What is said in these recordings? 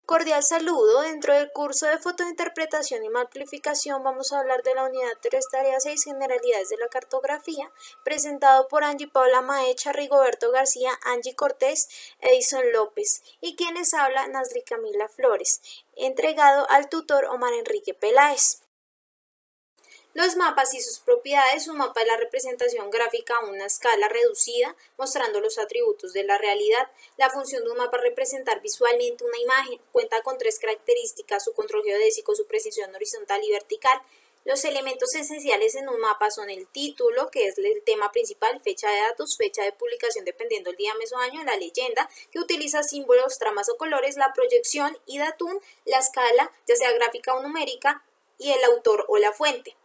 Cordial saludo. Dentro del curso de fotointerpretación y amplificación vamos a hablar de la unidad 3, tarea 6, generalidades de la cartografía, presentado por Angie Paula Maecha, Rigoberto García, Angie Cortés, Edison López, y quienes habla Nasli Camila Flores, entregado al tutor Omar Enrique Peláez. Los mapas y sus propiedades. Un mapa es la representación gráfica a una escala reducida, mostrando los atributos de la realidad. La función de un mapa es representar visualmente una imagen. Cuenta con 3 características: su control geodésico, su precisión horizontal y vertical. Los elementos esenciales en un mapa son el título, que es el tema principal, fecha de datos, fecha de publicación dependiendo del día, mes o año, la leyenda, que utiliza símbolos, tramas o colores, la proyección y datum, la escala, ya sea gráfica o numérica, y el autor o la fuente.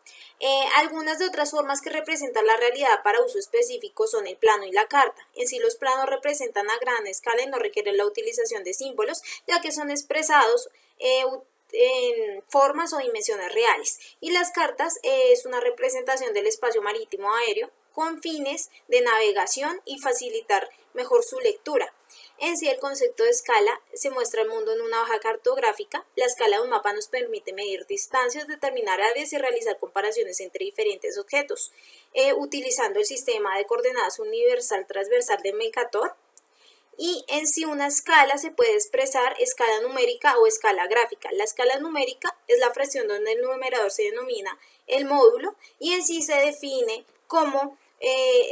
Algunas de otras formas que representan la realidad para uso específico son el plano y la carta. En sí, los planos representan a gran escala y no requieren la utilización de símbolos, ya que son expresados en formas o dimensiones reales. Y las cartas es una representación del espacio marítimo aéreo con fines de navegación y facilitar mejor su lectura. En sí, el concepto de escala se muestra el mundo en una hoja cartográfica. La escala de un mapa nos permite medir distancias, determinar áreas y realizar comparaciones entre diferentes objetos, utilizando el sistema de coordenadas universal transversal de Mercator. Y en sí, una escala se puede expresar escala numérica o escala gráfica. La escala numérica es la fracción donde el numerador se denomina el módulo, y en sí se define como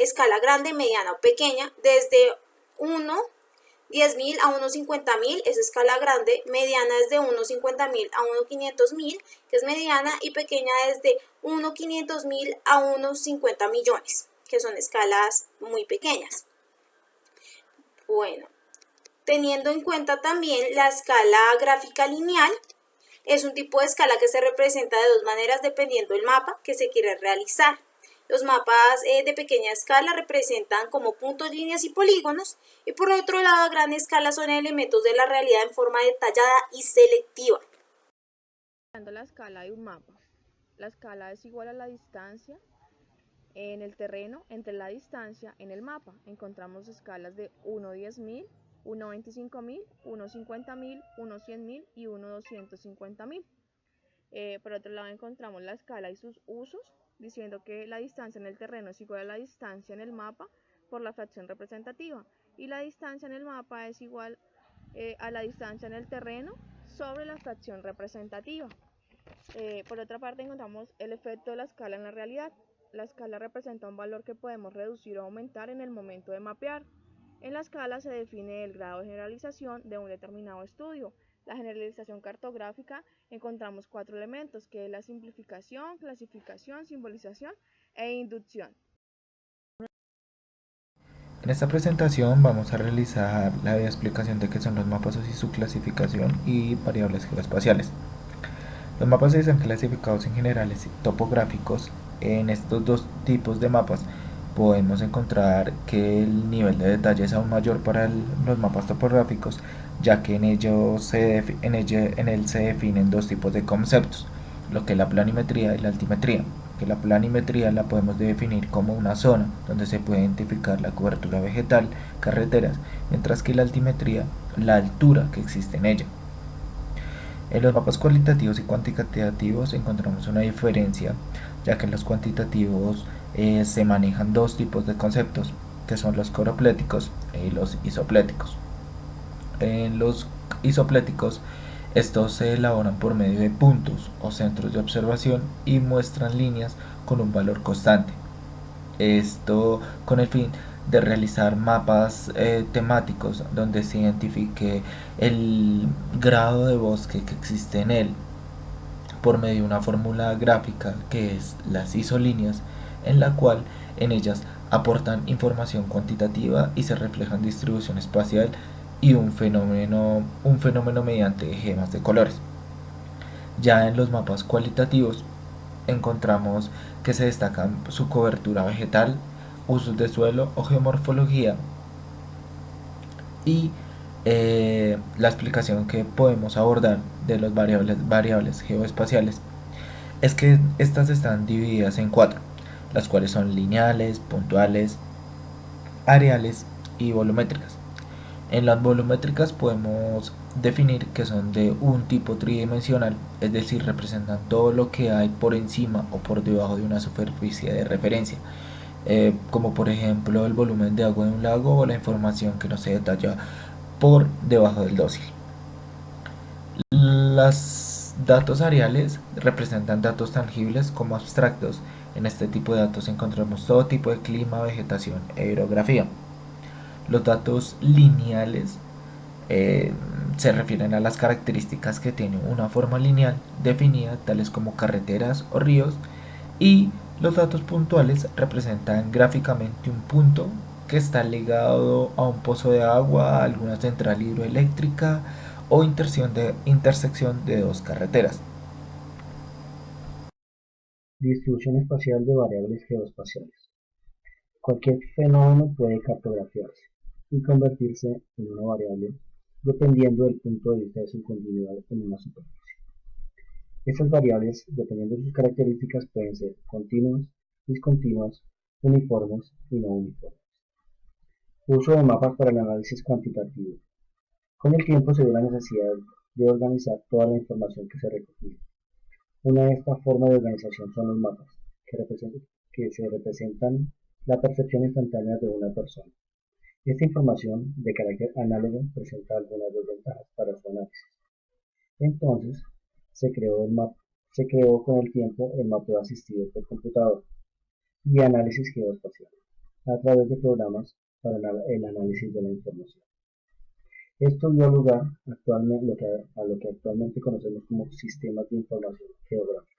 escala grande, mediana o pequeña, desde 1/10.000 a 1/50.000 es escala grande, mediana es de 1/50.000 a 1/500.000, que es mediana, y pequeña desde 1/500.000 a 1/50 millones, que son escalas muy pequeñas. Bueno, teniendo en cuenta también la escala gráfica lineal, es un tipo de escala que se representa de 2 maneras dependiendo del mapa que se quiere realizar. Los mapas de pequeña escala representan como puntos, líneas y polígonos, y por otro lado a gran escala son elementos de la realidad en forma detallada y selectiva. La escala de un mapa. La escala es igual a la distancia en el terreno entre la distancia en el mapa. Encontramos escalas de 1/10.000, 1/25.000, 1/50.000, 1/100.000 y 1/250.000. Por otro lado encontramos la escala y sus usos, diciendo que la distancia en el terreno es igual a la distancia en el mapa por la fracción representativa, y la distancia en el mapa es igual a la distancia en el terreno sobre la fracción representativa. Por otra parte encontramos el efecto de la escala en la realidad. La escala representa un valor que podemos reducir o aumentar en el momento de mapear. En la escala se define el grado de generalización de un determinado estudio. La generalización cartográfica encontramos 4 elementos, que es la simplificación, clasificación, simbolización e inducción. En esta presentación vamos a realizar la explicación de qué son los mapas y su clasificación y variables geoespaciales. Los mapas están clasificados en generales y topográficos. En estos dos tipos de mapas podemos encontrar que el nivel de detalle es aún mayor para los mapas topográficos, ya que en él se definen 2 tipos de conceptos, lo que es la planimetría y la altimetría. Que la planimetría la podemos definir como una zona donde se puede identificar la cobertura vegetal, carreteras, mientras que la altimetría, la altura que existe en ella. En los mapas cualitativos y cuantitativos encontramos una diferencia, ya que en los cuantitativos se manejan 2 tipos de conceptos, que son los coropléticos y los isopléticos. En los isopléticos, estos se elaboran por medio de puntos o centros de observación y muestran líneas con un valor constante. Esto con el fin de realizar mapas temáticos donde se identifique el grado de bosque que existe en él por medio de una fórmula gráfica que es las isolíneas, en la cual en ellas aportan información cuantitativa y se reflejan distribución espacial y un fenómeno mediante gemas de colores. Ya en los mapas cualitativos encontramos que se destacan su cobertura vegetal, usos de suelo o geomorfología, y la explicación que podemos abordar de las variables geoespaciales es que estas están divididas en 4, las cuales son lineales, puntuales, areales y volumétricas. En las volumétricas podemos definir que son de un tipo tridimensional, es decir, representan todo lo que hay por encima o por debajo de una superficie de referencia, como por ejemplo el volumen de agua de un lago o la información que no se detalla por debajo del dósil. Los datos areales representan datos tangibles como abstractos. En este tipo de datos encontramos todo tipo de clima, vegetación e hidrografía. Los datos lineales eh, se refieren a las características que tiene una forma lineal definida, tales como carreteras o ríos, y los datos puntuales representan gráficamente un punto que está ligado a un pozo de agua, a alguna central hidroeléctrica o intersección de dos carreteras. Distribución espacial de variables geoespaciales. Cualquier fenómeno puede cartografiarse y convertirse en una variable dependiendo del punto de vista de su continuidad en una superficie. Estas variables, dependiendo de sus características, pueden ser continuas, discontinuas, uniformes y no uniformes. Uso de mapas para el análisis cuantitativo. Con el tiempo se dio la necesidad de organizar toda la información que se recogía. Una de estas formas de organización son los mapas, que se representan la percepción instantánea de una persona. Esta información, de carácter análogo, presenta algunas desventajas para su análisis. Entonces, se creó con el tiempo el mapeo asistido por computador y análisis geoespacial, a través de programas para el análisis de la información. Esto dio lugar a lo que actualmente conocemos como sistemas de información geográfica.